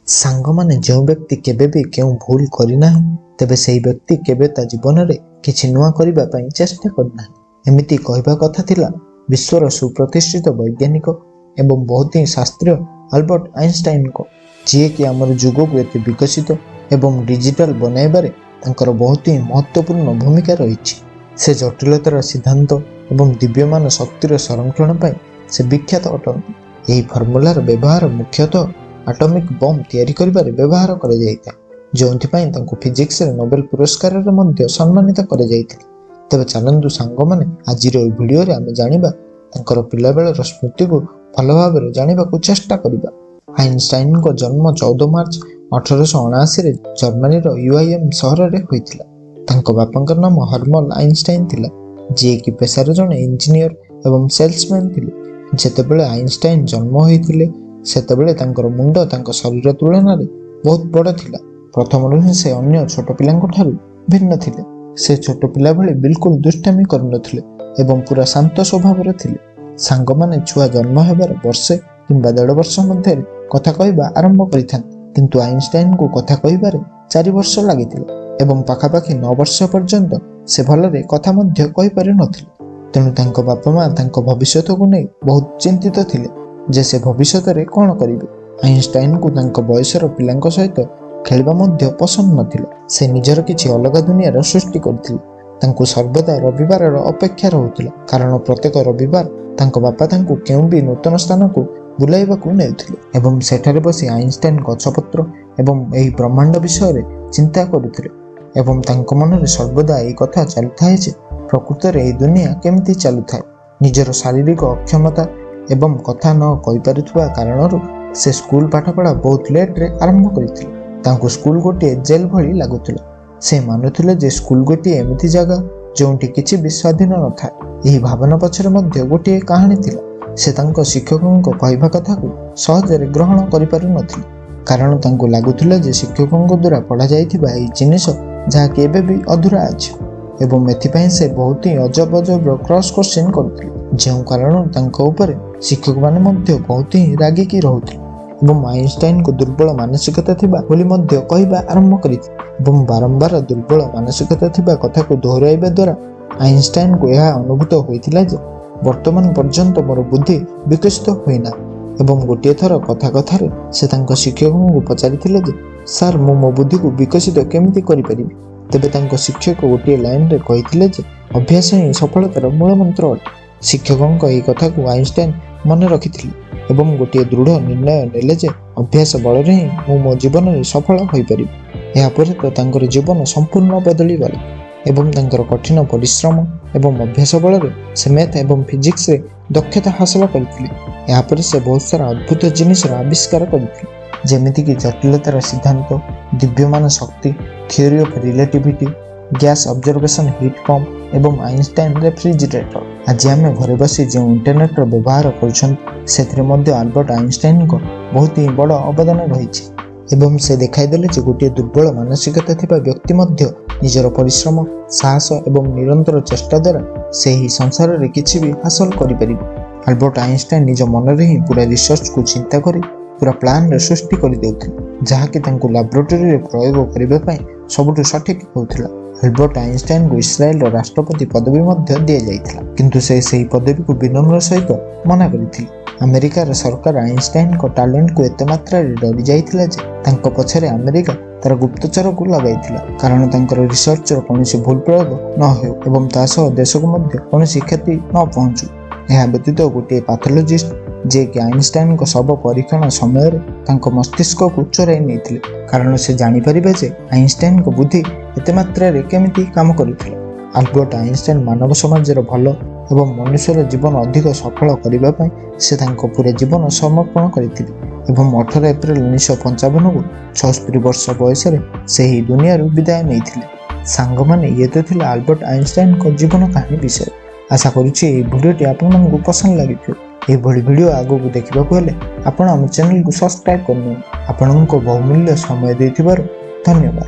सांगमाने जो व्यक्ति केबे भी क्यों भूल करना तेबे सही व्यक्ति केबे ता जीवन में किछि नुआ करिबा पई चेष्टा करना। एमिति कहबा कथा थिला विश्वर सुप्रतिष्ठित वैज्ञानिक एवं बहुत ही शास्त्रीय अल्बर्ट आइंस्टाइन को, जी कि आमर जुग को एते विकसित एवं डिजिटल बनैबारे तांकर बहुत ही महत्वपूर्ण भूमिका रही। से जटिलतार सिद्धांत एवं दिव्यमान शक्तिर संरक्षण पई से विख्यात अटंती। यही फर्मुलार व्यवहार मुख्यतः एटॉमिक बम तैयारी करिबारे व्यवहार करा जायता, जोंथिपाई तांको फिजिक्स रे नोबेल पुरस्कार रे मध्य सम्मानित करा जायतिले। तबे चलंतु सांग माने आजिर ए वीडियो रे आमे जानिबा तांकर पिला बेलर स्मृति को भल भाबरे जानिबा को चेष्टा करिबा। आइंस्टाइन को जन्म 14 मार्च 1879 रे जर्मनी रो यूआईएम शहर रे होइतिला। तांको बापांकर नाम हर्मल आइंस्टाइन थिला, जे कि पेशार जने इंजीनियर एवं सेल्समैन थिले। जेतेबेले आइंस्टाइन जन्म होइतिले सेतेबेले तांकर मुंड तांको शरीर तुलना रे बहुत बड़ थिला। प्रथम से अन्य छोट पिलांको ठारू भिन्न थिले। से छोट पिला भली बिल्कुल दुष्टामी करनथिले एवं पूरा शांत स्वभाव रे थिले। सांग माने छुआ जन्म हेबार वर्षे किंबा 1.5 वर्ष मध्य कथा कहबा आरंभ करिथान, किंतु आइंस्टाइन को कथा कहबारे 4 वर्ष लागितिले एवं पाखापाखि 9 वर्ष पर्यंत से भलरे कथा मध्य कहि पारि नथिले। तेणु तांको बापा मां तांको भविष्यत को नै बहुत चिंतित थिले जे से भविष्यत रे कोन करिवे। आइंस्टाइन को तांको बयसर पिलांको सहित खेलबा मध्य पसंद नथिला। से निजर किछि अलग दुनिया सृष्टि करथिले। तांको सर्वदा रविवार अपेक्षा रहुथिला, कारण प्रत्येक रविवार तांको बापा तांको केउ भी नूतन स्थान को बुलाइबा को नेउथिले एवं सेठारे बसी आइंस्टाइन गछपत्र एवं एही ब्रह्मांड विषय रे चिंता करुथिले एवं तांको मन रे सर्वदा एही कथा चलुथाय जे प्रकृत रे एही दुनिया केमिति चलुथाय। निजर शारीरिक अक्षमता एवं कथा न कहि पारुथबा कारणरु से स्कूल पाठपढ़ा बहुत लेट रे आरंभ करिथिले। तांको स्कूल गोटे जेल भली लागुथिला। से मानुथिले जे स्कूल गोटे एमिति जगह जोंटी किछि भी स्वाधीन न था। एही भावना पछरे मध्य गोटे कहानी थिला। से तांको शिक्षकंको कहबा कथा को सहज रे ग्रहण करि पारु नथिले, कारण तांको लागुथिला जे शिक्षकंको द्वारा पढ़ा जाइथिबा एही जिनिस जहा के एबे भी अधूरा अछि एवं एथिपाई से बहुत ही अजब अजब क्रॉस क्वेश्चन करथिले, जेउ कारण तांको ऊपर शिक्षक माने मध्य बहुत ही रागी की रहुथिले एवं आइंस्टाइन को दुर्बल मानसिकता थिबा बोली मध्य कहबा आरंभ करिथिले एवं बारंबार दुर्बल मानसिकता थिबा कथा को दोहराइबा द्वारा आइंस्टाइन को यह अनुभूत होइथिला जे वर्तमान पर्यंत मोर बुद्धि विकसित होइना एवं गोटे थर कथा कथारे से तांको शिक्षक को पचारिथिले जे सर मो बुद्धि को विकसित केमिति करि परिबि। तेबे तांको शिक्षक गोटे लाइन रे कहिथिले जे अभ्यास ही सफलतार मूल मंत्र अटे। शिक्षकंको एही कथा को आइंस्टाइन मन रखिथिले एवं गोटे दृढ़ निर्णय नेले जे अभ्यास बल रे ही मो जीवन में सफल होई परिबि। या पर तो तांकर जीवन संपूर्ण बदली गला एवं तांकर कठिन परिश्रम एवं अभ्यास बल रे से मैथ एवं फिजिक्स रे दक्षता हासिल करथिले। या पर से बहुत सारा अद्भुत जिनिस आविष्कार करथिले, जेमिति कि जटिलतार सिद्धांत, दिव्यमान शक्ति, theory of relativity, gas observation heat pump एवं आइंस्टाइन रेफ्रिजरेटर। आज आम घरे बसी जो इंटरनेट रो व्यवहार करुछन सेथिरे मध्य अल्बर्ट आइंस्टाइन को बहुत ही बड़ अवदान रही एवं से देखाई देले जे गोटे दुर्बल मानसिकता थिबा व्यक्ति मध्य निजर परिश्रम, साहस एवं निरंतर चेष्टा द्वारा से ही संसार रे किछि भी हासिल करि परिबे। अल्बर्ट आइंस्टाइन निज मन रे ही पूरा रिसर्च को चिंता करी पूरा प्लान रे सृष्टि करि देउथिले, जहा कि तांको लैबोरेटरी रे प्रयोग करिबा पई सबुठु सठिक होउथिला। अल्बर्ट आइंस्टाइन को इस्राएल राष्ट्रपति पदवी मध्य दिया जाइथिला, किंतु से सही पदवी को विनम्र सहित मना करिथिले। अमेरिकार सरकार आइंस्टाइन को टैलेंट को एते मात्रा रे डरी जाइथिला जे तांको पछरे अमेरिका तार गुप्तचर को लगाइथिला, कारण तांकर रिसर्च रो कोनोसी भूल प्रयोग न हो एवं तासह देश को मध्य कोनोसी क्षति न पहुंचु। यह व्यतीत गोटे पैथोलॉजिस्ट जे कि आइंस्टाइन को सब परीक्षण समय रे तांको मस्तिष्क को चोराई नेथिले, कारण से जानि परिबे जे आइंस्टाइन को बुद्धि एते मात्रा रे केमिति काम करिथिला। अल्बर्ट आइंस्टाइन मानव समाज रो भलो एवं मनुष्यर जीवन अधिक सफल करिबा पई से तांको पूरे जीवन समर्पण करिथिले एवं 18 एप्रिल 1955 को 76 वर्ष बयस रे से ही दुनिया रो विदाय नेथिले। सांग माने ये तो थिला अल्बर्ट आइंस्टाइन को जीवन कहानी विषय। आशा करूछि ए वीडियोटी आपन को पसंद लागिथियो। ए भली वीडियो आगो को देखिबा को हेले आपण हम चैनल को सब्सक्राइब करनु। आपन को बहुमूल्य समय देथिबार धन्यवाद।